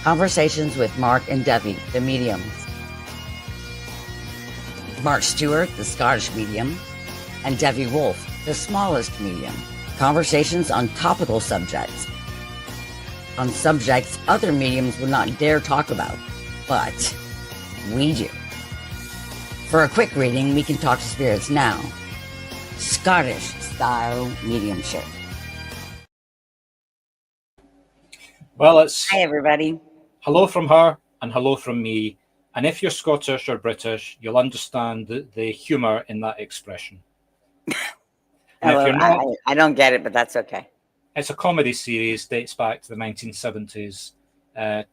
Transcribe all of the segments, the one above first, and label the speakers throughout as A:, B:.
A: Conversations with Marc and Devi, the mediums. Mark Stuart, the Scottish medium, and Devi Wolf, the smallest medium. Conversations on topical subjects. On subjects other mediums would not dare talk about, but we do. For a quick reading, we can talk to spirits now. Scottish-style mediumship.
B: Well, it's
A: Hi, everybody.
B: hello from her and hello from me. And if you're Scottish or British, you'll understand the humour in that expression.
A: Hello, if you're not, I don't get it, but that's okay.
B: It's a comedy series, dates back to the 1970s. They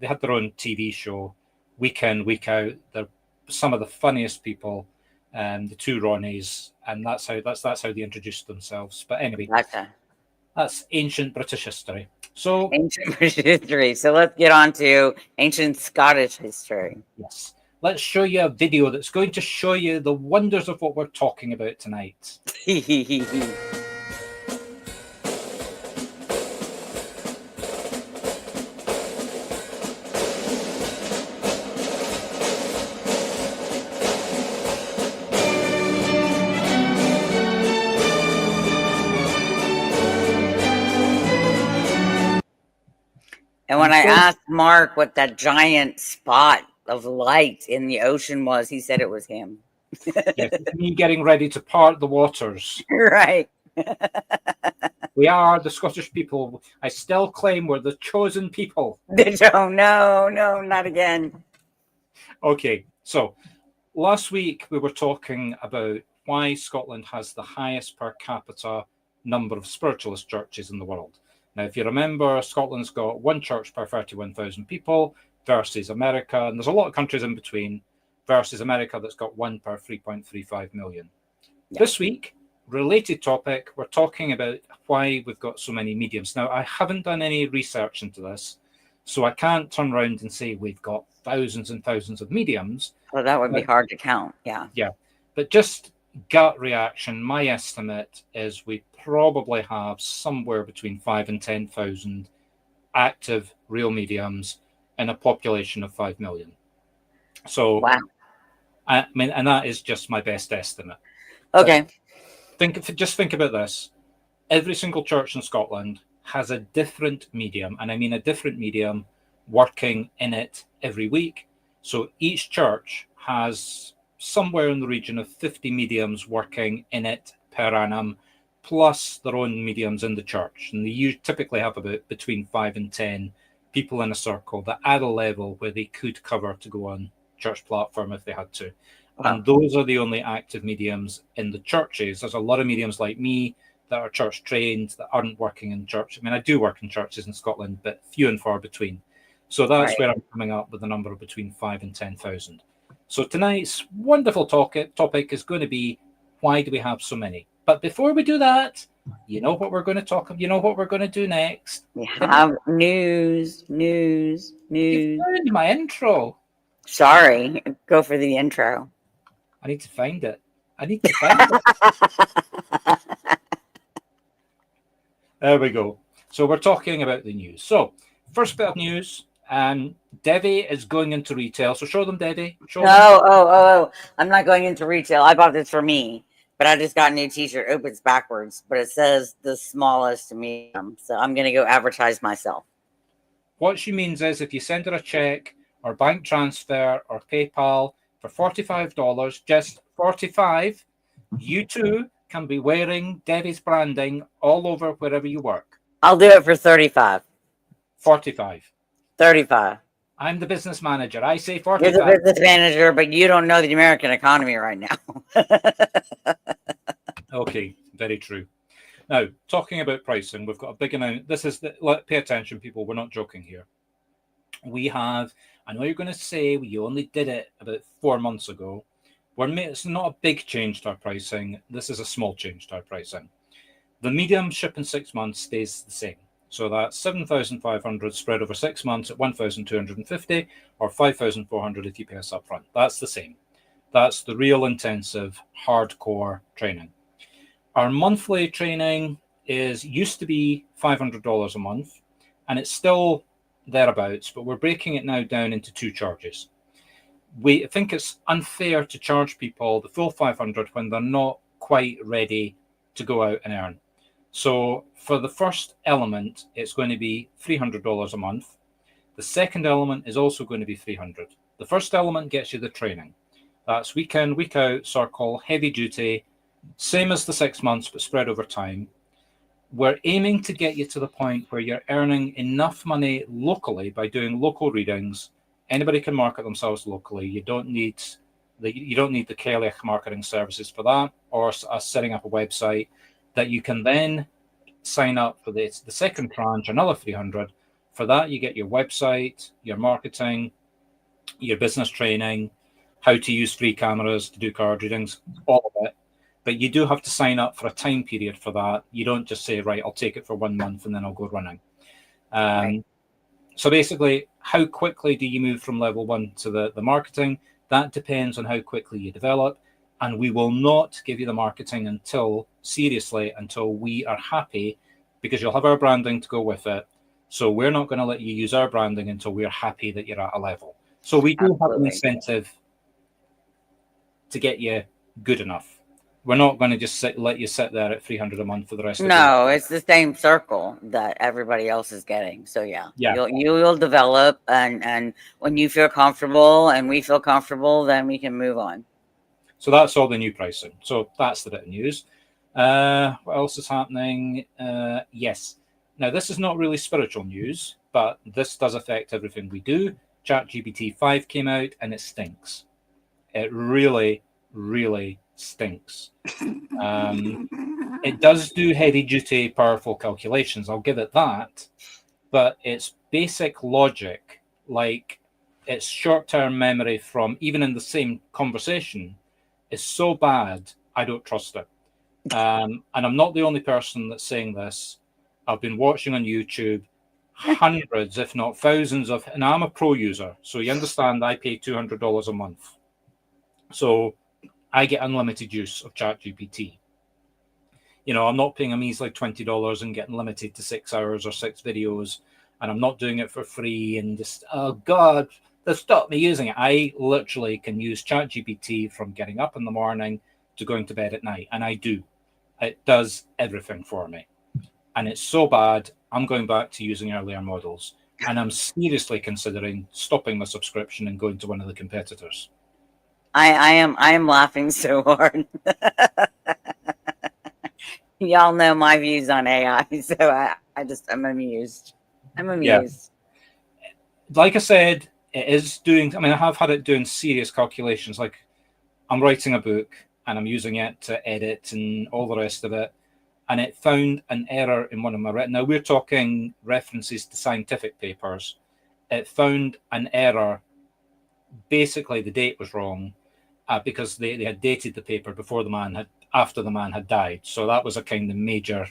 B: had their own TV show, week in, week out. They're some of the funniest people, the two Ronnies, and that's how they introduced themselves. But anyway, that's ancient British history. So
A: ancient British history. So let's get on to ancient Scottish history.
B: Yes. Let's show you a video that's going to show you the wonders of what we're talking about tonight.
A: And when I asked Mark what that giant spot of light in the ocean was, he said it was him.
B: Yes, me getting ready to part the waters.
A: Right.
B: We are the Scottish people. I still claim we're the chosen people.
A: Oh, no, not again.
B: Okay, so last week we were talking about why Scotland has the highest per capita number of spiritualist churches in the world. Now, if you remember, Scotland's got one church per 31,000 people versus America, and there's a lot of countries in between, versus America that's got one per 3.35 million. Yeah. This week, related topic, we're talking about why we've got so many mediums. Now, I haven't done any research into this, so I can't turn around and say we've got thousands and thousands of mediums.
A: Well, that would be hard to count, yeah.
B: Yeah, but just gut reaction, my estimate is we probably have somewhere between 5,000 and 10,000 active real mediums in a population of 5 million. So,
A: wow.
B: I mean, and that is just my best estimate.
A: Okay.
B: Just think about this. Every single church in Scotland has a different medium, and I mean a different medium working in it every week. So each church has somewhere in the region of 50 mediums working in it per annum, plus their own mediums in the church. And you typically have about between 5 and 10 people in a circle that at a level where they could cover to go on church platform if they had to. Wow. And those are the only active mediums in the churches. There's a lot of mediums like me that are church trained that aren't working in church. I mean, I do work in churches in Scotland, but few and far between. So that's where I'm coming up with a number of between 5 and 10,000. So tonight's wonderful topic is going to be, why do we have so many? But before we do that, you know what we're going to talk about? You know what we're going to do next?
A: We have news.
B: You've ruined my intro.
A: Sorry. Go for the intro.
B: I need to find it. There we go. So we're talking about the news. So first bit of news. Devi is going into retail. So show them, Devi.
A: Oh. I'm not going into retail. I bought this for me, but I just got a new t-shirt. Opens backwards, but it says the smallest medium. So I'm going to go advertise myself.
B: What she means is if you send her a check or bank transfer or PayPal for $45, just $45, you too can be wearing Devi's branding all over wherever you work.
A: I'll do it for $35.
B: $45.
A: $35.
B: I'm the business manager. I say $45.
A: You're the business manager, but you don't know the American economy right now.
B: Okay, very true. Now, talking about pricing, we've got a big announcement. Pay attention, people. We're not joking here. I know you're going to say you only did it about 4 months ago. It's not a big change to our pricing. This is a small change to our pricing. The mediumship in 6 months stays the same. So that's 7,500 spread over 6 months at 1,250 or 5,400 if you pay us up front. That's the same. That's the real intensive, hardcore training. Our monthly training used to be $500 a month, and it's still thereabouts, but we're breaking it now down into 2 charges. We think it's unfair to charge people the full 500 when they're not quite ready to go out and earn. So for the first element, it's going to be $300 a month. The second element is also going to be $300. The first element gets you the training. That's week in, week out, circle, heavy duty, same as the 6 months, but spread over time. We're aiming to get you to the point where you're earning enough money locally by doing local readings. Anybody can market themselves locally. You don't need the Kelly marketing services for that, or us setting up a website that you can then sign up for the second tranche, another 300. For that, you get your website, your marketing, your business training, how to use free cameras to do card readings, all of it. But you do have to sign up for a time period for that. You don't just say, right, I'll take it for 1 month and then I'll go running.
A: Right.
B: So basically, how quickly do you move from level 1 to the marketing? That depends on how quickly you develop. And we will not give you the marketing until we are happy, because you'll have our branding to go with it. So we're not going to let you use our branding until we're happy that you're at a level. So we do have an incentive to get you good enough. We're not going to just let you sit there at $300 a month for the rest of the
A: No, it's the same circle that everybody else is getting. So yeah.
B: Yeah.
A: You'll develop, and when you feel comfortable and we feel comfortable, then we can move on.
B: So that's all the new pricing. So that's the bit of news. What else is happening? Yes. Now, this is not really spiritual news, but this does affect everything we do. ChatGPT 5 came out and it stinks. It really, really stinks. It does do heavy-duty, powerful calculations. I'll give it that. But its basic logic, like its short-term memory from even in the same conversation, is so bad, I don't trust it. And I'm not the only person that's saying this. I've been watching on YouTube hundreds, if not thousands of, and I'm a pro user. So you understand I pay $200 a month. So I get unlimited use of ChatGPT. You know, I'm not paying a measly $20 and getting limited to 6 hours or 6 videos. And I'm not doing it for free and just, oh God, stop me using it. I literally can use ChatGPT from getting up in the morning to going to bed at night. And I do. It does everything for me. And it's so bad, I'm going back to using earlier models. And I'm seriously considering stopping my subscription and going to one of the competitors.
A: I am laughing so hard. Y'all know my views on AI, so I'm amused. I'm amused.
B: Yeah. Like I said, it is doing, I have had it doing serious calculations. Like I'm writing a book and I'm using it to edit and all the rest of it. And it found an error in one of my, now we're talking references to scientific papers. It found an error. Basically, the date was wrong because they had dated the paper after the man had died. So that was a kind of major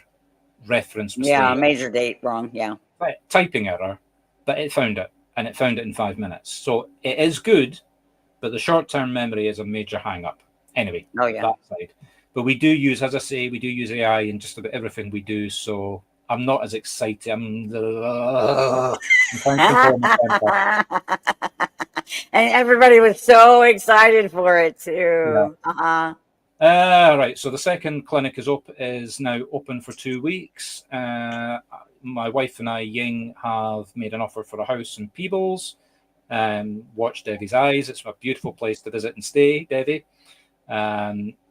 B: reference mistake.
A: Yeah, major date wrong. Yeah.
B: Typing error, but it found it, and it found it in 5 minutes. So it is good, but the short-term memory is a major hang-up. Anyway, that side. But we do use, as I say, we do use AI in just about everything we do. So I'm not as excited. I'm trying to control my temper.
A: And everybody was so excited for it too.
B: Yeah. Right. So the second clinic is now open for 2 weeks. My wife and I, Ying, have made an offer for a house in Peebles. Watch Devi's Eyes. It's a beautiful place to visit and stay, Devi.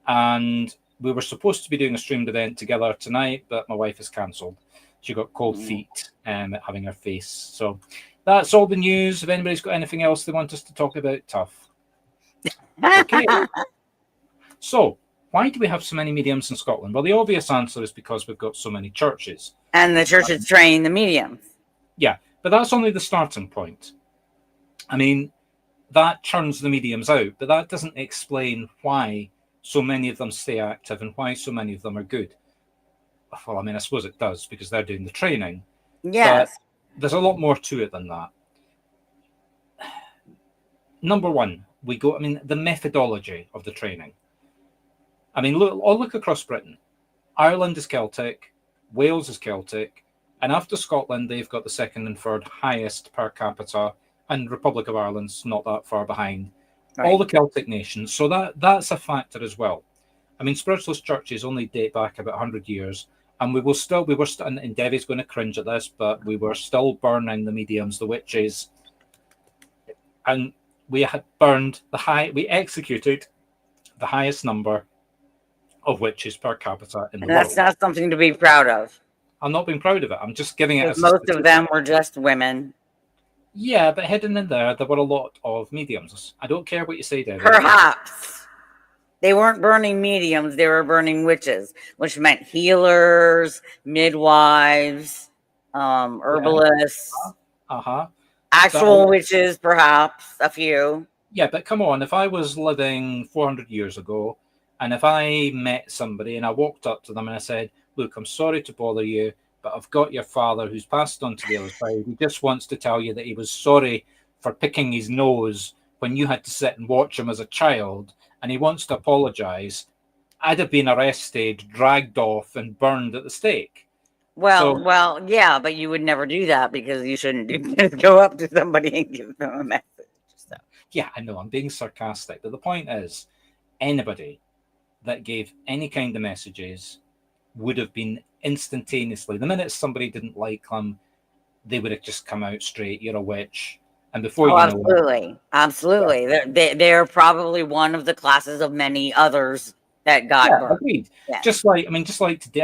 B: And we were supposed to be doing a streamed event together tonight, but my wife has cancelled. She got cold feet at having her face. So that's all the news. If anybody's got anything else they want us to talk about, tough. Okay. So why do we have so many mediums in Scotland? Well, the obvious answer is because we've got so many churches.
A: And the churches train the mediums.
B: Yeah, but that's only the starting point. That churns the mediums out, but that doesn't explain why so many of them stay active and why so many of them are good. Well, I suppose it does because they're doing the training.
A: Yes.
B: But there's a lot more to it than that. Number one, the methodology of the training. Look across Britain. Ireland is Celtic, Wales is Celtic, And after Scotland, they've got the second and third highest per capita, and Republic of Ireland's not that far behind.
A: Right.
B: All the Celtic nations. So that's a factor as well. I mean, spiritualist churches only date back about 100 years, and we were still, and Devi's going to cringe at this, but we were still burning the mediums, the witches, and we had burned we executed the highest number of witches per capita in the world.
A: That's not something to be proud of.
B: I'm not being proud of it. I'm just giving it as
A: most of them were just women.
B: Yeah, but hidden in there were a lot of mediums. I don't care what you say, Devi.
A: Perhaps. They weren't burning mediums, they were burning witches, which meant healers, midwives, herbalists, actual witches, perhaps, a few.
B: Yeah, but come on, if I was living 400 years ago, and if I met somebody and I walked up to them and I said, look, I'm sorry to bother you, but I've got your father who's passed on to the other side. He just wants to tell you that he was sorry for picking his nose when you had to sit and watch him as a child, and he wants to apologize. I'd have been arrested, dragged off, and burned at the stake.
A: Well, yeah, but you would never do that because you shouldn't go up to somebody and give them a message. So.
B: Yeah, I know, I'm being sarcastic, but the point is, anybody that gave any kind of messages would have been instantaneously, the minute somebody didn't like them, they would have just come out straight, you're a witch. And before
A: absolutely. They're probably one of the classes of many others that got burned.
B: Agreed. Yeah. Just like today.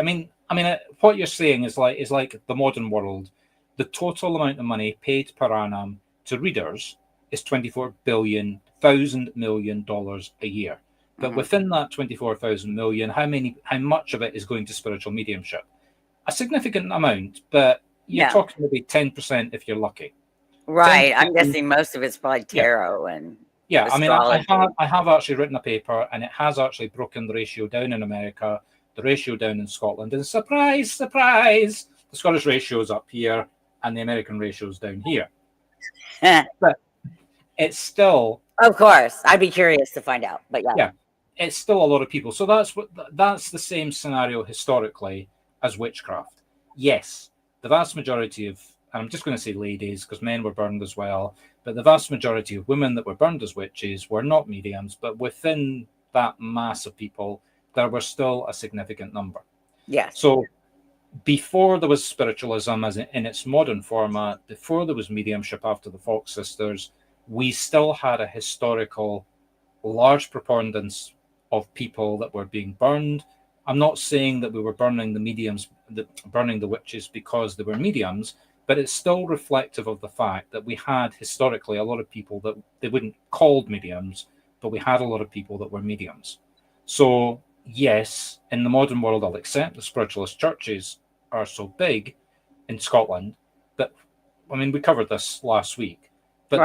B: I mean, what you're saying is like the modern world. The total amount of money paid per annum to readers is $24 billion a year. But within that 24,000 million, how much of it is going to spiritual mediumship? A significant amount, but you're talking maybe 10% if you're lucky.
A: Right. I'm guessing most of it's probably tarot and astrology.
B: I mean, I have actually written a paper, and it has actually broken the ratio down in America, the ratio down in Scotland, and surprise, surprise, the Scottish ratio is up here, and the American ratio is down here. But it's still,
A: of course, I'd be curious to find out. But yeah,
B: it's still a lot of people. So that's the same scenario historically as witchcraft. Yes, the vast majority of, and I'm just going to say ladies because men were burned as well, but the vast majority of women that were burned as witches were not mediums, but within that mass of people, there were still a significant number.
A: Yes.
B: So before there was spiritualism as in its modern format, before there was mediumship after the Fox sisters, we still had a historical large preponderance of people that were being burned. I'm not saying that we were burning the mediums, burning the witches because they were mediums, but it's still reflective of the fact that we had historically a lot of people that they wouldn't called mediums, but we had a lot of people that were mediums. So yes, in the modern world, I'll accept the spiritualist churches are so big in Scotland that, I mean, we covered this last week, but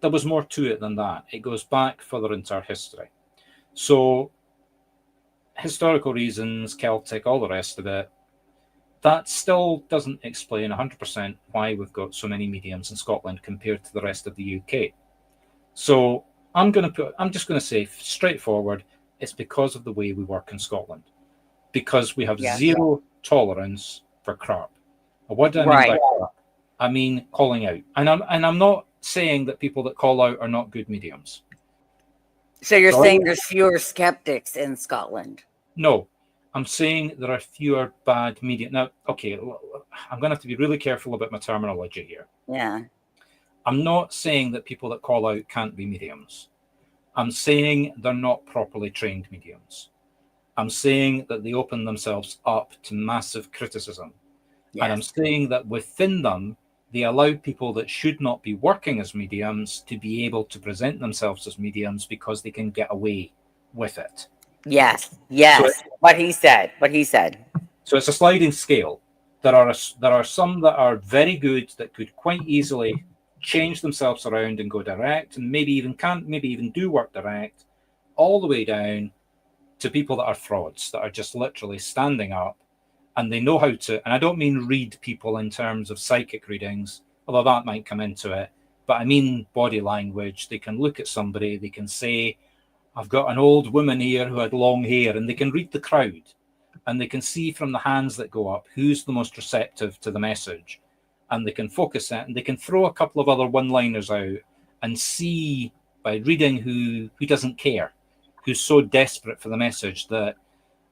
B: there was more to it than that. It goes back further into our history. So historical reasons, Celtic, all the rest of it, that still doesn't explain 100% why we've got so many mediums in Scotland compared to the rest of the UK. So I'm just going to say straightforward, it's because of the way we work in Scotland. Because we have zero tolerance for crap. What do I mean by crap? I mean calling out. And I'm not saying that people that call out are not good mediums.
A: So you're saying there's fewer skeptics in Scotland?
B: No. I'm saying there are fewer bad mediums. Now, okay, I'm going to have to be really careful about my terminology here.
A: Yeah.
B: I'm not saying that people that call out can't be mediums. I'm saying they're not properly trained mediums. I'm saying that they open themselves up to massive criticism. Yes. And I'm saying that within them, they allow people that should not be working as mediums to be able to present themselves as mediums because they can get away with it.
A: Yes. So what he said.
B: So it's a sliding scale. There are some that are very good that could quite easily change themselves around and go direct, and maybe even do work direct, all the way down to people that are frauds, that are just literally standing up, and they know how to, and I don't mean read people in terms of psychic readings, although that might come into it, but I mean body language. They can look at somebody, they can say, I've got an old woman here who had long hair, and they can read the crowd. and they can see from the hands that go up who's the most receptive to the message, and they can focus it, and they can throw a couple of other one-liners out and see by reading who doesn't care, who's so desperate for the message that.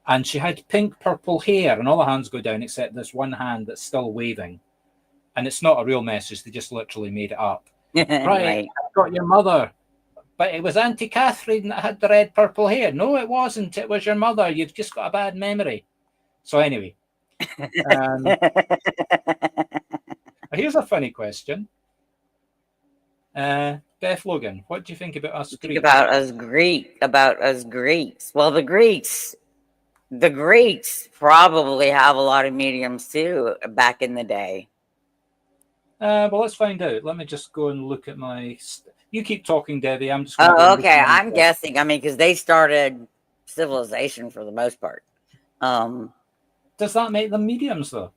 B: And she had pink purple hair, and all the hands go down except this one hand that's still waving, and it's not a real message. They just literally made it up. Right, I've got your mother, but it was Auntie Catherine that had the red purple hair. No, it wasn't. It was your mother. You've just got a bad memory. So anyway, here's a funny question. Beth Logan, what do you think about us Greeks?
A: About us Greeks. Well, the Greeks probably have a lot of mediums too back in the day.
B: Well, let's find out. Let me just go and look at my. You keep talking, Debbie. I'm just.
A: Okay. I'm guessing. I mean, because they started civilization for the most part.
B: Does that make them mediums, though?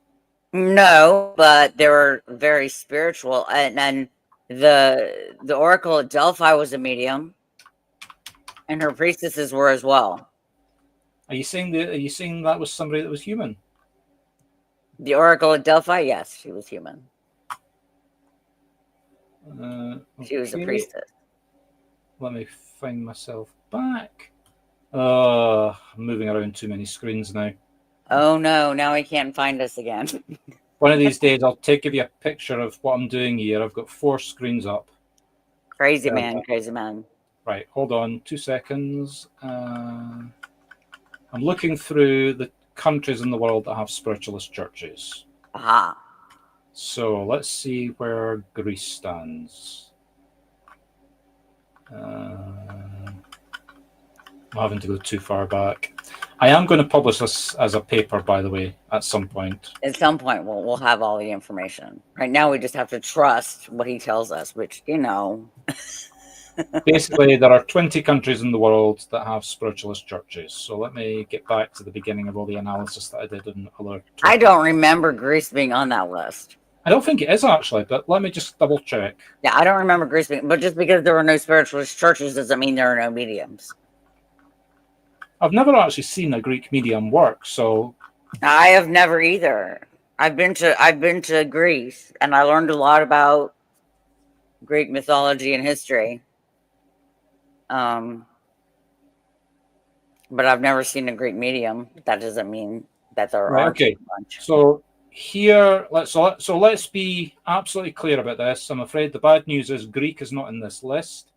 A: No, but they were very spiritual, and the Oracle at Delphi was a medium, and her priestesses were as well.
B: Are you saying that was somebody that was human?
A: The Oracle at Delphi, yes, she was human.
B: Okay.
A: She was a priestess.
B: Let me find myself back. I'm moving around too many screens now.
A: Oh no, now he can't find us again.
B: One of these days, I'll give you a picture of what I'm doing here. I've got 4 screens up.
A: Crazy man.
B: Right, hold on 2 seconds. I'm looking through the countries in the world that have spiritualist churches.
A: Aha.
B: So let's see where Greece stands. I'm having to go too far back. I am going to publish this as a paper, by the way, at some point.
A: At some point, we'll have all the information. Right now, we just have to trust what he tells us, which, you know.
B: Basically, there are 20 countries in the world that have spiritualist churches. So let me get back to the beginning of all the analysis that I did in other.
A: I don't remember Greece being on that list.
B: I don't think it is, actually, but let me just double check.
A: Yeah, I don't remember Greece being, but just because there are no spiritualist churches doesn't mean there are no mediums.
B: I've never actually seen a Greek medium work, so
A: I have never either. I've been to Greece, and I learned a lot about Greek mythology and history. But I've never seen a Greek medium. That doesn't mean that there are.
B: Okay. A bunch. So here, let's be absolutely clear about this. I'm afraid the bad news is Greek is not in this list.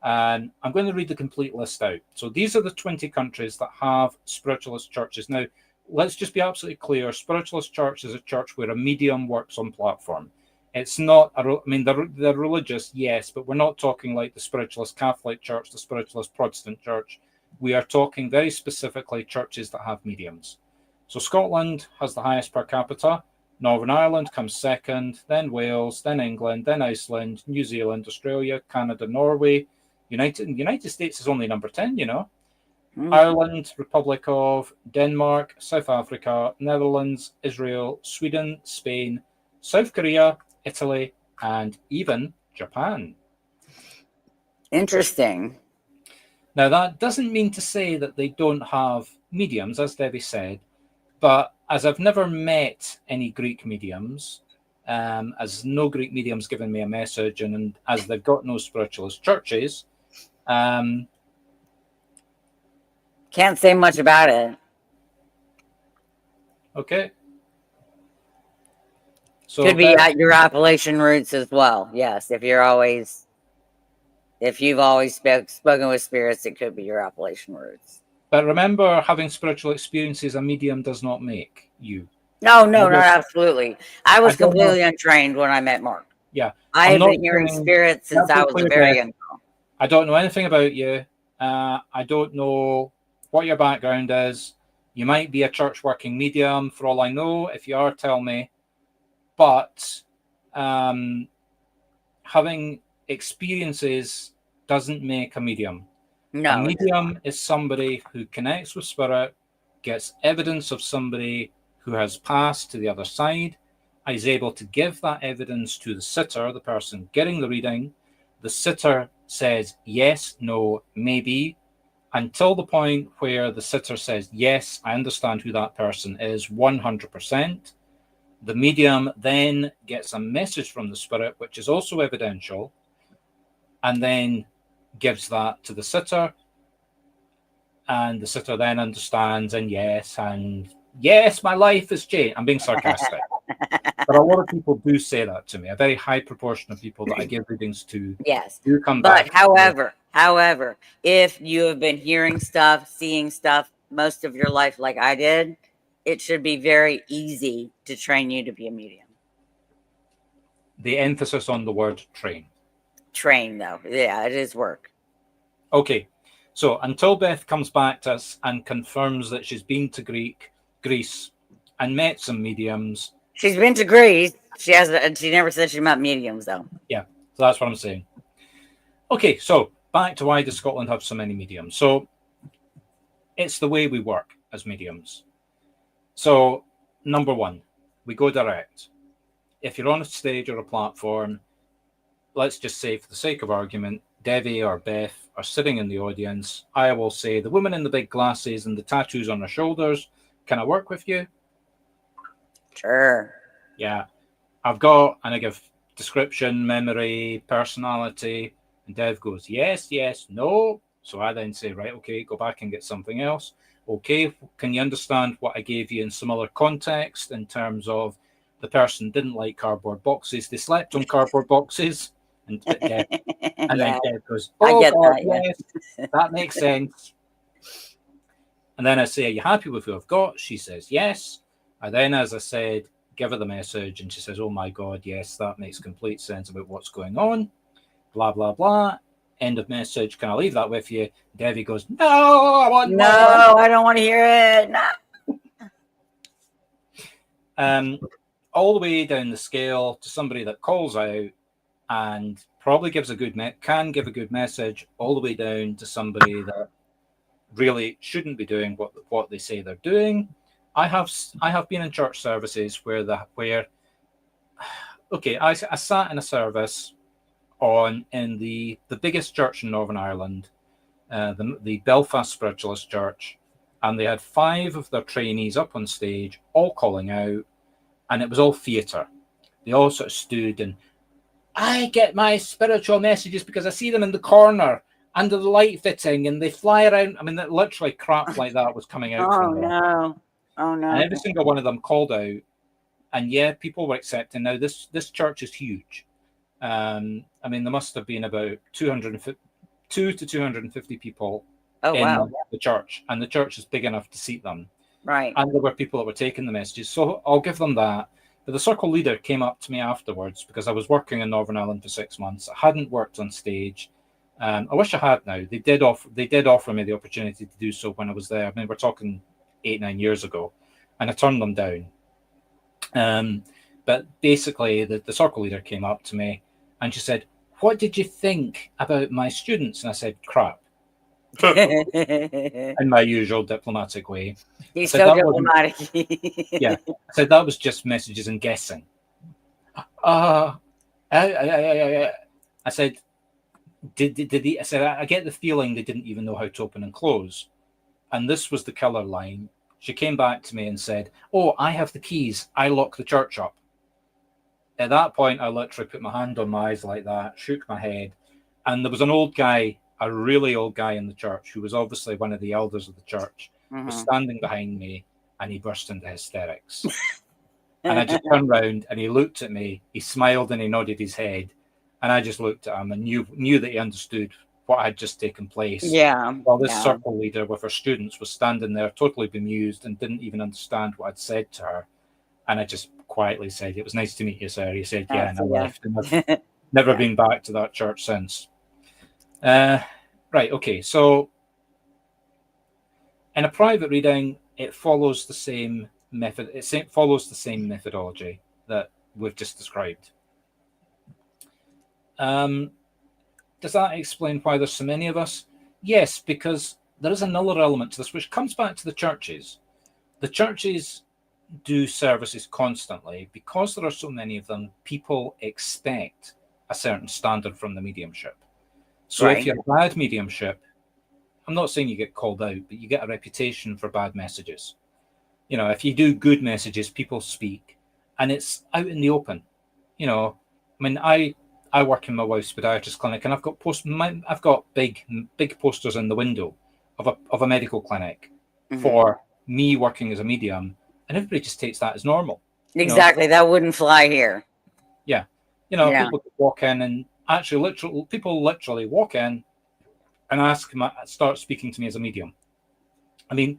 B: And I'm going to read the complete list out. So these are the 20 countries that have spiritualist churches. Now, let's just be absolutely clear. Spiritualist church is a church where a medium works on platform. It's not, they're religious, yes, but we're not talking like the Spiritualist Catholic Church, the Spiritualist Protestant Church. We are talking very specifically churches that have mediums. So Scotland has the highest per capita. Northern Ireland comes second, then Wales, then England, then Iceland, New Zealand, Australia, Canada, Norway. United States is only number 10, you know. Mm-hmm. Ireland, Republic of Denmark, South Africa, Netherlands, Israel, Sweden, Spain, South Korea, Italy, and even Japan.
A: Interesting.
B: Now, that doesn't mean to say that they don't have mediums, as Debbie said, but as I've never met any Greek mediums, as no Greek mediums given me a message, and as they've got no spiritualist churches,
A: can't say much about it.
B: Okay. So
A: could be at your Appalachian roots as well. Yes, if you've always spoken with spirits, it could be your Appalachian roots.
B: But remember, having spiritual experiences a medium does not make you.
A: No, not absolutely. I was completely untrained when I met Mark.
B: Yeah.
A: I have been hearing spirits since I was a very young girl.
B: I don't know anything about you. I don't know what your background is. You might be a church working medium, for all I know. If you are, tell me. But having experiences doesn't make a medium.
A: No,
B: a medium is somebody who connects with spirit, gets evidence of somebody who has passed to the other side, is able to give that evidence to the sitter, the person getting the reading. The sitter says yes, no, maybe, until the point where the sitter says, yes, I understand who that person is 100%. The medium then gets a message from the spirit, which is also evidential, and then gives that to the sitter. And the sitter then understands, and yes, my life has changed. I'm being sarcastic. But a lot of people do say that to me. A very high proportion of people that I give readings to
A: Yes.
B: do come
A: But
B: back.
A: however, if you have been hearing stuff, seeing stuff most of your life like I did, it should be very easy to train you to be a medium.
B: The emphasis on the word train.
A: Train, though. Yeah, it is work.
B: Okay. So until Beth comes back to us and confirms that she's been to Greece and met some mediums.
A: She's been to Greece. She never said she met mediums, though.
B: Yeah, so that's what I'm saying. Okay, so back to why does Scotland have so many mediums? So it's the way we work as mediums. So number one, we go direct. If you're on a stage or a platform, let's just say for the sake of argument, Devi or Beth are sitting in the audience. I will say, the woman in the big glasses and the tattoos on her shoulders, can I work with you?
A: Sure.
B: Yeah. I've got, and I give description, memory, personality, and Dev goes, yes, no. So I then say, right, okay, go back and get something else. Okay, can you understand what I gave you in some other context in terms of the person didn't like cardboard boxes, they slept on cardboard boxes? And Dev, and then Dev goes, oh,
A: I get
B: God,
A: that, yeah.
B: yes, that makes sense. And then I say, are you happy with who I've got? She says, yes. And then, as I said, give her the message, and she says, oh my God, yes, that makes complete sense about what's going on. Blah, blah, blah. End of message. Can I leave that with you? Devi goes, no, I want more.
A: No, I don't want to hear it. No.
B: All the way down the scale to somebody that calls out and probably gives can give a good message, all the way down to somebody that really shouldn't be doing what they say they're doing. I have been in church services where I sat in a service in the biggest church in Northern Ireland, the Belfast Spiritualist Church, and they had 5 of their trainees up on stage, all calling out, and it was all theatre. They all sort of stood, and I get my spiritual messages because I see them in the corner under the light fitting, and they fly around. I mean, literally crap like that was coming out.
A: Oh no!
B: And every single one of them called out, and yeah, people were accepting. Now this church is huge. I mean, there must have been about 2 to 250 people in the church, and the church is big enough to seat them.
A: Right.
B: And there were people that were taking the messages, so I'll give them that. But the circle leader came up to me afterwards because I was working in Northern Ireland for 6 months. I hadn't worked on stage. I wish I had now. They did offer me the opportunity to do so when I was there. I mean, we're talking 8-9 years ago, and I turned them down. But basically, the circle leader came up to me and she said, what did you think about my students? And I said, crap. In my usual diplomatic way.
A: He's so diplomatic.
B: Yeah. I said, that was just messages and guessing. I said, I said, I get the feeling they didn't even know how to open and close. And this was the killer line. She came back to me and said, oh, I have the keys. I lock the church up. At that point, I literally put my hand on my eyes like that, shook my head. And there was an old guy, a really old guy in the church, who was obviously one of the elders of the church, was standing behind me, and he burst into hysterics. And I just turned around and he looked at me, he smiled and he nodded his head. And I just looked at him and knew that he understood what had just taken place.
A: Yeah.
B: While this circle leader with her students was standing there totally bemused and didn't even understand what I'd said to her. And I just quietly said, it was nice to meet you, sir. He said, yeah, and I left. And I've never been back to that church since. Right, okay. So in a private reading, it follows the same method. It follows the same methodology that we've just described. Does that explain why there's so many of us? Yes, because there is another element to this, which comes back to the churches. The churches do services constantly. Because there are so many of them, people expect a certain standard from the mediumship. So if you're bad mediumship, I'm not saying you get called out, but you get a reputation for bad messages. If you do good messages, people speak, and it's out in the open. I mean, I work in my wife's podiatrist clinic, and I've got big posters in the window of a medical clinic for me working as a medium, and everybody just takes that as normal.
A: Exactly, that wouldn't fly here.
B: Yeah, people walk in and actually, people literally walk in and start speaking to me as a medium. I mean,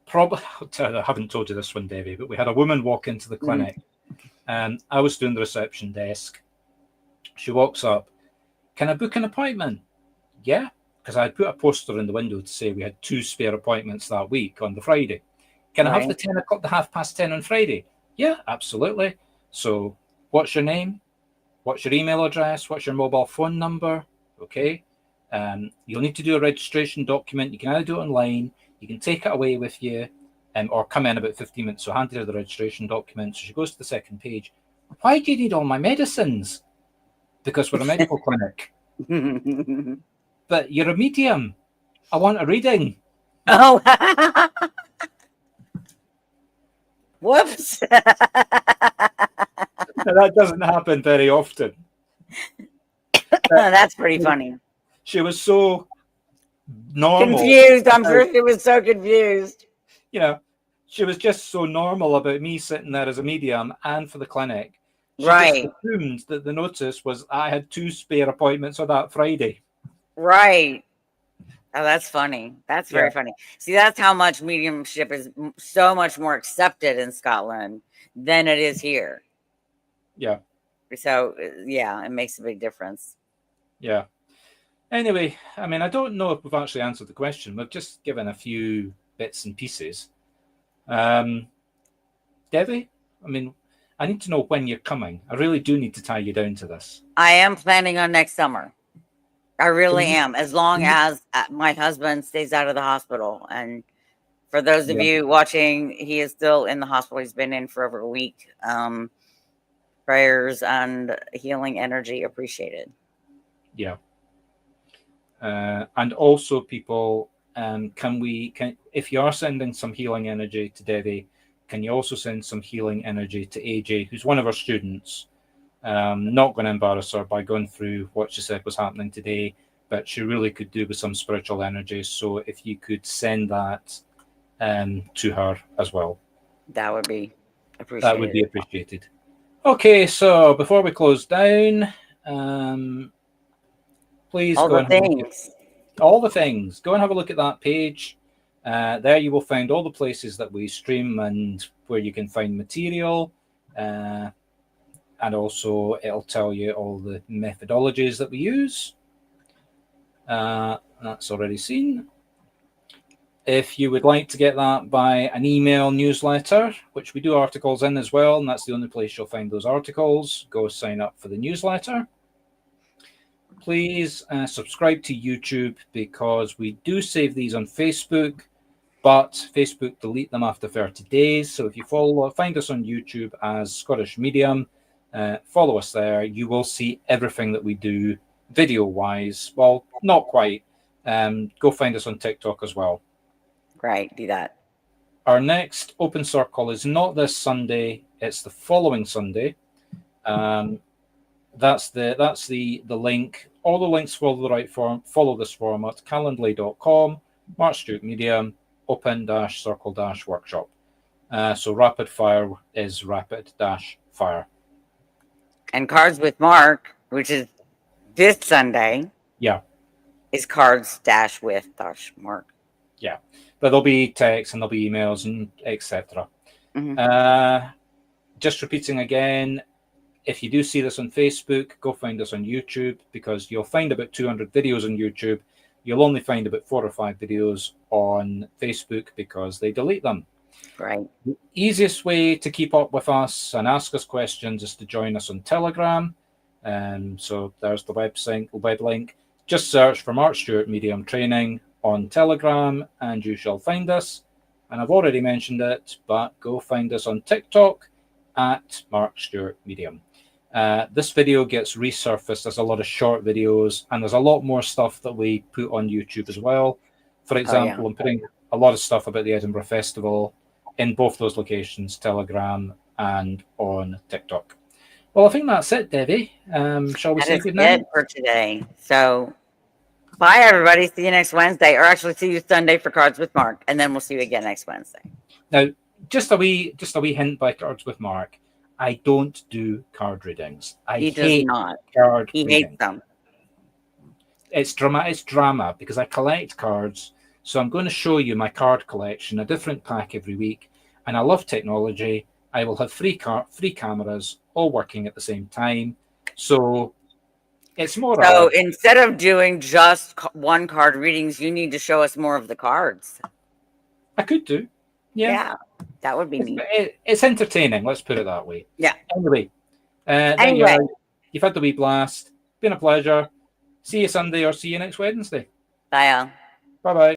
B: probably I haven't told you this one, Devi, but we had a woman walk into the clinic, and I was doing the reception desk. She walks up. Can I book an appointment? Yeah, because I put a poster in the window to say we had 2 spare appointments that week on the Friday. Can I have the 10 o'clock, the 10:30 on Friday? Yeah, absolutely. So, what's your name? What's your email address? What's your mobile phone number? Okay. You'll need to do a registration document. You can either do it online, you can take it away with you, or come in about 15 minutes. So, handed her the registration document. So, she goes to the second page. Why do you need all my medicines? Because we're a medical clinic. But you're a medium. I want a reading.
A: Oh, whoops.
B: That doesn't happen very often.
A: That's pretty funny.
B: She was so normal.
A: Confused. I'm sure she was so confused.
B: She was just so normal about me sitting there as a medium and for the clinic. She
A: Right.
B: just assumed that the notice was I had 2 spare appointments on that Friday.
A: Right. Oh, that's funny. That's very funny. See, that's how much mediumship is so much more accepted in Scotland than it is here.
B: Yeah.
A: So, yeah, it makes a big difference.
B: Yeah. Anyway, I mean, I don't know if we've actually answered the question. We've just given a few bits and pieces. Devi, I mean, I need to know when you're coming. I really do need to tie you down to this.
A: I am planning on next summer. I really am, as long as my husband stays out of the hospital. And for those of you watching, he is still in the hospital. He's been in for over a week. Prayers and healing energy appreciated.
B: Yeah. And also, people, if you are sending some healing energy to Devi, can you also send some healing energy to AJ, who's one of our students? Not going to embarrass her by going through what she said was happening today, but she really could do with some spiritual energy. So if you could send that to her as well,
A: that would be appreciated.
B: That would be appreciated. Okay, so before we close down, please
A: all
B: go
A: the
B: and
A: things.
B: All the things. Go and have a look at that page. There you will find all the places that we stream and where you can find material. And also it'll tell you all the methodologies that we use. That's already seen. If you would like to get that by an email newsletter, which we do articles in as well, and that's the only place you'll find those articles, go sign up for the newsletter. Please subscribe to YouTube, because we do save these on Facebook, but Facebook delete them after 30 days. So if you find us on YouTube as Scottish Medium, follow us there. You will see everything that we do video-wise. Well, not quite. Go find us on TikTok as well.
A: Right, do that.
B: Our next open circle is not this Sunday, it's the following Sunday. That's the link. All the links follow the right form. Follow this format: calendly.com, Marc Stuart Medium, open-circle-workshop. So rapid fire is rapid-fire.
A: And Cards with Marc, which is this Sunday, is cards-with-Marc.
B: Yeah, but there'll be texts and there'll be emails and etc. Just repeating again, if you do see this on Facebook, go find us on YouTube, because you'll find about 200 videos on YouTube. You'll only find about 4 or 5 videos on Facebook because they delete them.
A: Right.
B: The easiest way to keep up with us and ask us questions is to join us on Telegram. So there's the web link. Just search for Marc Stuart Medium Training on Telegram and you shall find us. And I've already mentioned it, but go find us on TikTok at Marc Stuart Medium. This video gets resurfaced. There's a lot of short videos and there's a lot more stuff that we put on YouTube as well. For example, I'm putting a lot of stuff about the Edinburgh Festival in both those locations, Telegram and on TikTok. Well, I think that's it, Debbie. Shall we say good night?
A: That is it for today. So, bye, everybody. See you next Wednesday, or actually see you Sunday for Cards with Mark, and then we'll see you again next Wednesday.
B: Now, just a wee hint by Cards with Mark. I don't do card readings.
A: He does not. He hates them.
B: It's drama because I collect cards. So I'm going to show you my card collection, a different pack every week. And I love technology. I will have free cameras all working at the same time. So it's more.
A: So instead of doing just one card readings, you need to show us more of the cards.
B: I could do. Yeah,
A: that would be neat.
B: It's entertaining. Let's put it that way.
A: Yeah.
B: Anyway, you've had the wee blast. Been a pleasure. See you Sunday or see you next Wednesday.
A: Bye.
B: Bye-bye.